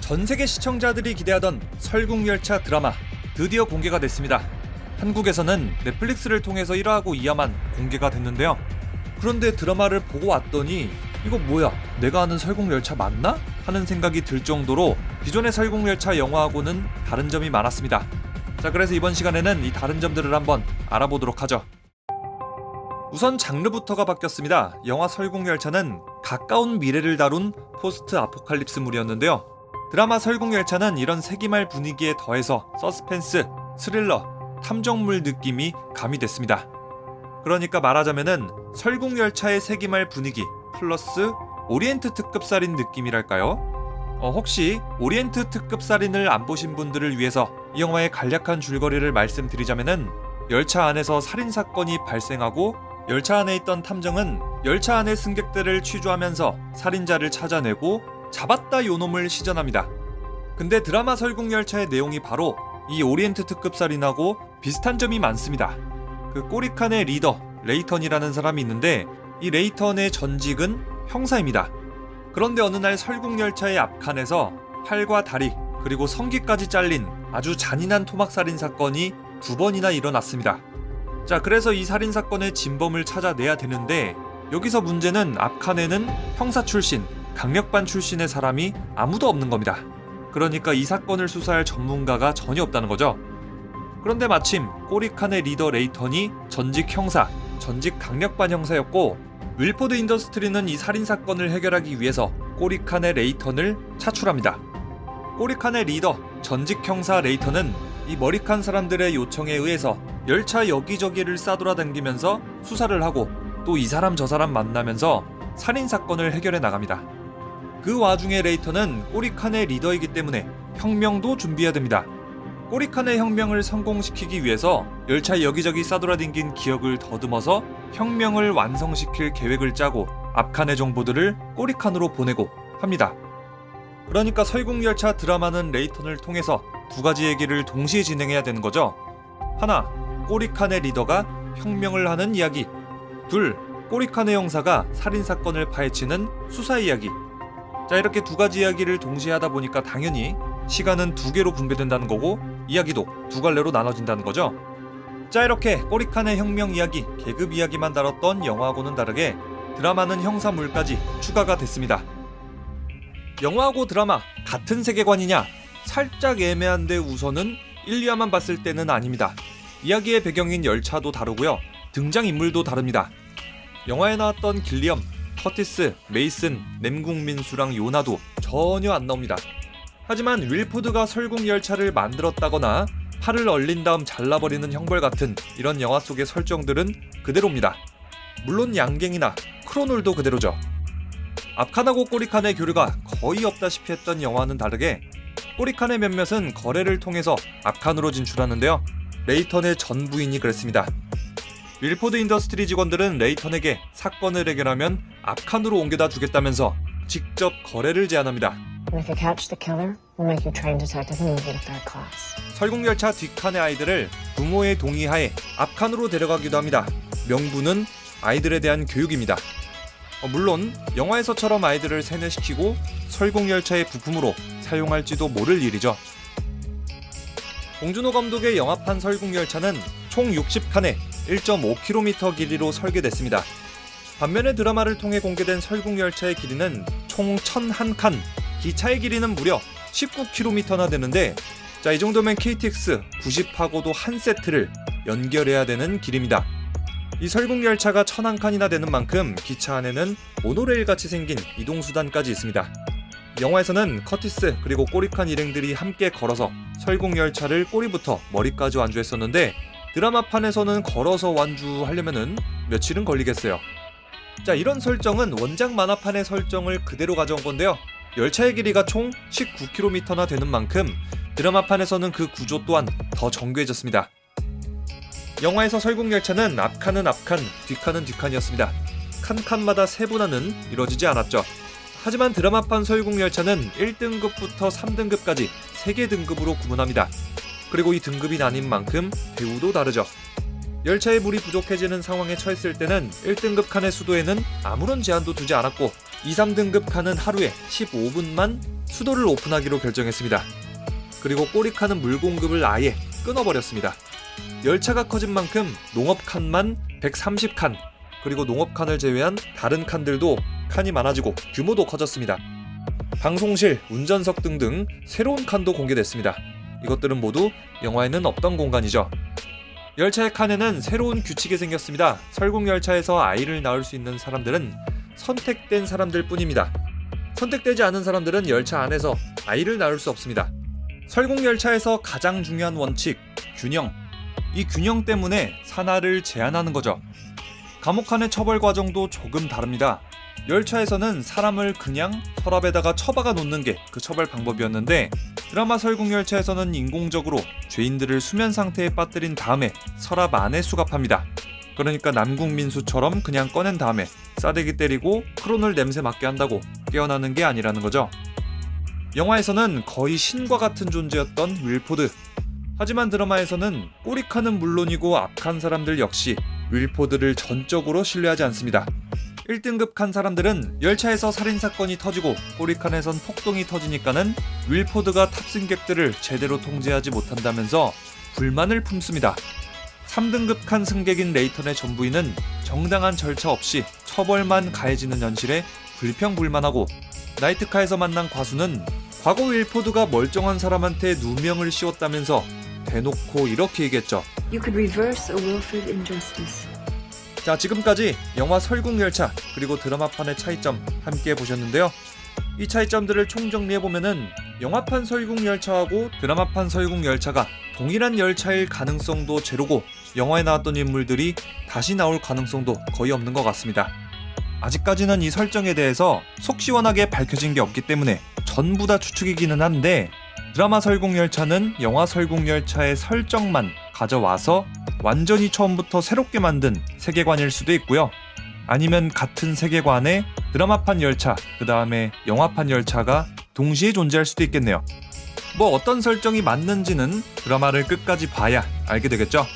전 세계 시청자들이 기대하던 설국열차 드라마 드디어 공개가 됐습니다. 한국에서는 넷플릭스를 통해서 1화하고 2화만 공개가 됐는데요. 그런데 드라마를 보고 왔더니 이거 뭐야? 내가 아는 설국열차 맞나? 하는 생각이 들 정도로 기존의 설국열차 영화하고는 다른 점이 많았습니다. 자, 그래서 이번 시간에는 이 다른 점들을 한번 알아보도록 하죠. 우선 장르부터가 바뀌었습니다. 영화 설국열차는 가까운 미래를 다룬 포스트 아포칼립스물이었는데요. 드라마 설국열차는 이런 세기말 분위기에 더해서 서스펜스, 스릴러, 탐정물 느낌이 가미됐습니다. 그러니까 말하자면은 설국열차의 세기말 분위기 플러스 오리엔트 특급 살인 느낌이랄까요? 혹시 오리엔트 특급 살인을 안 보신 분들을 위해서 이 영화의 간략한 줄거리를 말씀드리자면은 열차 안에서 살인사건이 발생하고 열차 안에 있던 탐정은 열차 안의 승객들을 취조하면서 살인자를 찾아내고 잡았다 요놈을 시전합니다. 근데 드라마 설국열차의 내용이 바로 이 오리엔트 특급 살인하고 비슷한 점이 많습니다. 그 꼬리칸의 리더 레이턴이라는 사람이 있는데 이 레이턴의 전직은 형사입니다. 그런데 어느 날 설국열차의 앞칸에서 팔과 다리 그리고 성기까지 잘린 아주 잔인한 토막살인 사건이 2번이나 일어났습니다. 자, 그래서 이 살인사건의 진범을 찾아내야 되는데 여기서 문제는 앞칸에는 형사 출신, 강력반 출신의 사람이 아무도 없는 겁니다. 그러니까 이 사건을 수사할 전문가가 전혀 없다는 거죠. 그런데 마침 꼬리칸의 리더 레이턴이 전직 형사, 전직 강력반 형사였고 윌포드 인더스트리는 이 살인사건을 해결하기 위해서 꼬리칸의 레이턴을 차출합니다. 꼬리칸의 리더, 전직 형사 레이턴은 이 머리칸 사람들의 요청에 의해서 열차 여기저기를 싸돌아다니면서 수사를 하고 또 이 사람 저 사람 만나면서 살인사건을 해결해 나갑니다. 그 와중에 레이턴은 꼬리칸의 리더이기 때문에 혁명도 준비해야 됩니다. 꼬리칸의 혁명을 성공시키기 위해서 열차 여기저기 싸돌아다닌 기억을 더듬어서 혁명을 완성시킬 계획을 짜고 앞칸의 정보들을 꼬리칸으로 보내고 합니다. 그러니까 설국열차 드라마는 레이턴을 통해서 두 가지 얘기를 동시에 진행해야 되는 거죠. 하나, 꼬리칸의 리더가 혁명을 하는 이야기. 둘, 꼬리칸의 형사가 살인사건을 파헤치는 수사 이야기. 자, 이렇게 두 가지 이야기를 동시에 하다 보니까 당연히 시간은 2개로 분배된다는 거고 이야기도 2갈래로 나눠진다는 거죠. 자, 이렇게 꼬리칸의 혁명 이야기, 계급 이야기만 다뤘던 영화하고는 다르게 드라마는 형사물까지 추가가 됐습니다. 영화하고 드라마 같은 세계관이냐? 살짝 애매한데 우선은 1, 2화만 봤을 때는 아닙니다. 이야기의 배경인 열차도 다르고요. 등장인물도 다릅니다. 영화에 나왔던 길리엄, 커티스, 메이슨, 냄궁민수랑 요나도 전혀 안 나옵니다. 하지만 윌포드가 설국열차를 만들었다거나 팔을 얼린 다음 잘라버리는 형벌 같은 이런 영화 속의 설정들은 그대로입니다. 물론 양갱이나 크로놀도 그대로죠. 앞칸하고 꼬리칸의 교류가 거의 없다시피 했던 영화는 다르게 꼬리칸의 몇몇은 거래를 통해서 앞칸으로 진출하는데요. 레이턴의 전 부인이 그랬습니다. 윌포드 인더스트리 직원들은 레이턴에게 사건을 해결하면 앞칸으로 옮겨다 주겠다면서 직접 거래를 제안합니다. 설국열차 뒷칸의 아이들을 부모의 동의하에 앞칸으로 데려가기도 합니다. 명분은 아이들에 대한 교육입니다. 물론 영화에서처럼 아이들을 세뇌시키고 설국열차의 부품으로 사용할지도 모를 일이죠. 봉준호 감독의 영화판 설국열차는 총 60칸에 1.5km 길이로 설계됐습니다. 반면에 드라마를 통해 공개된 설국열차의 길이는 총 1001칸, 기차의 길이는 무려 19km나 되는데 자, 이 정도면 KTX 90하고도 한 세트를 연결해야 되는 길입니다. 이 설국열차가 1001칸이나 되는 만큼 기차 안에는 모노레일 같이 생긴 이동수단까지 있습니다. 영화에서는 커티스 그리고 꼬리칸 일행들이 함께 걸어서 설국열차를 꼬리부터 머리까지 완주했었는데 드라마판에서는 걸어서 완주하려면은 며칠은 걸리겠어요. 자, 이런 설정은 원작 만화판의 설정을 그대로 가져온 건데요. 열차의 길이가 총 19km나 되는 만큼 드라마판에서는 그 구조 또한 더 정교해졌습니다. 영화에서 설국열차는 앞칸은 앞칸, 뒷칸은 뒷칸이었습니다. 칸칸마다 세분화는 이뤄지지 않았죠. 하지만 드라마판 설국열차는 1등급부터 3등급까지 3개 등급으로 구분합니다. 그리고 이 등급이 나뉜 만큼 대우도 다르죠. 열차에 물이 부족해지는 상황에 처했을 때는 1등급 칸의 수도에는 아무런 제한도 두지 않았고 2, 3등급 칸은 하루에 15분만 수도를 오픈하기로 결정했습니다. 그리고 꼬리칸은 물 공급을 아예 끊어버렸습니다. 열차가 커진 만큼 농업 칸만 130칸, 그리고 농업 칸을 제외한 다른 칸들도 칸이 많아지고 규모도 커졌습니다. 방송실, 운전석 등등 새로운 칸도 공개됐습니다. 이것들은 모두 영화에는 없던 공간이죠. 열차의 칸에는 새로운 규칙이 생겼습니다. 설국열차에서 아이를 낳을 수 있는 사람들은 선택된 사람들 뿐입니다. 선택되지 않은 사람들은 열차 안에서 아이를 낳을 수 없습니다. 설국열차에서 가장 중요한 원칙, 균형. 이 균형 때문에 산하를 제한하는 거죠. 감옥 안의 처벌 과정도 조금 다릅니다. 열차에서는 사람을 그냥 서랍에다가 처박아 놓는 게 그 처벌 방법이었는데, 드라마 설국열차에서는 인공적으로 죄인들을 수면 상태에 빠뜨린 다음에 서랍 안에 수갑합니다. 그러니까 남궁민수처럼 그냥 꺼낸 다음에 싸대기 때리고 크론을 냄새 맡게 한다고 깨어나는 게 아니라는 거죠. 영화에서는 거의 신과 같은 존재였던 윌포드. 하지만 드라마에서는 꼬리칸은 물론이고 앞칸 사람들 역시 윌포드를 전적으로 신뢰하지 않습니다. 1등급 칸 사람들은 열차에서 살인사건이 터지고 꼬리칸에선 폭동이 터지니까는 윌포드가 탑승객들을 제대로 통제하지 못한다면서 불만을 품습니다. 3등급 칸 승객인 레이턴의 전부인은 정당한 절차 없이 처벌만 가해지는 현실에 불평불만하고, 나이트카에서 만난 과수는 과거 윌포드가 멀쩡한 사람한테 누명을 씌웠다면서 대놓고 이렇게 얘기했죠. You could reverse a willful injustice. 자, 지금까지 영화 설국열차 그리고 드라마판의 차이점 함께 보셨는데요. 이 차이점들을 총정리해보면은 영화판 설국열차하고 드라마판 설국열차가 동일한 열차일 가능성도 제로고, 영화에 나왔던 인물들이 다시 나올 가능성도 거의 없는 것 같습니다. 아직까지는 이 설정에 대해서 속 시원하게 밝혀진 게 없기 때문에 전부 다 추측이기는 한데, 드라마 설국열차는 영화 설국열차의 설정만 가져와서 완전히 처음부터 새롭게 만든 세계관일 수도 있고요. 아니면 같은 세계관에 드라마판 열차, 그 다음에 영화판 열차가 동시에 존재할 수도 있겠네요. 뭐 어떤 설정이 맞는지는 드라마를 끝까지 봐야 알게 되겠죠.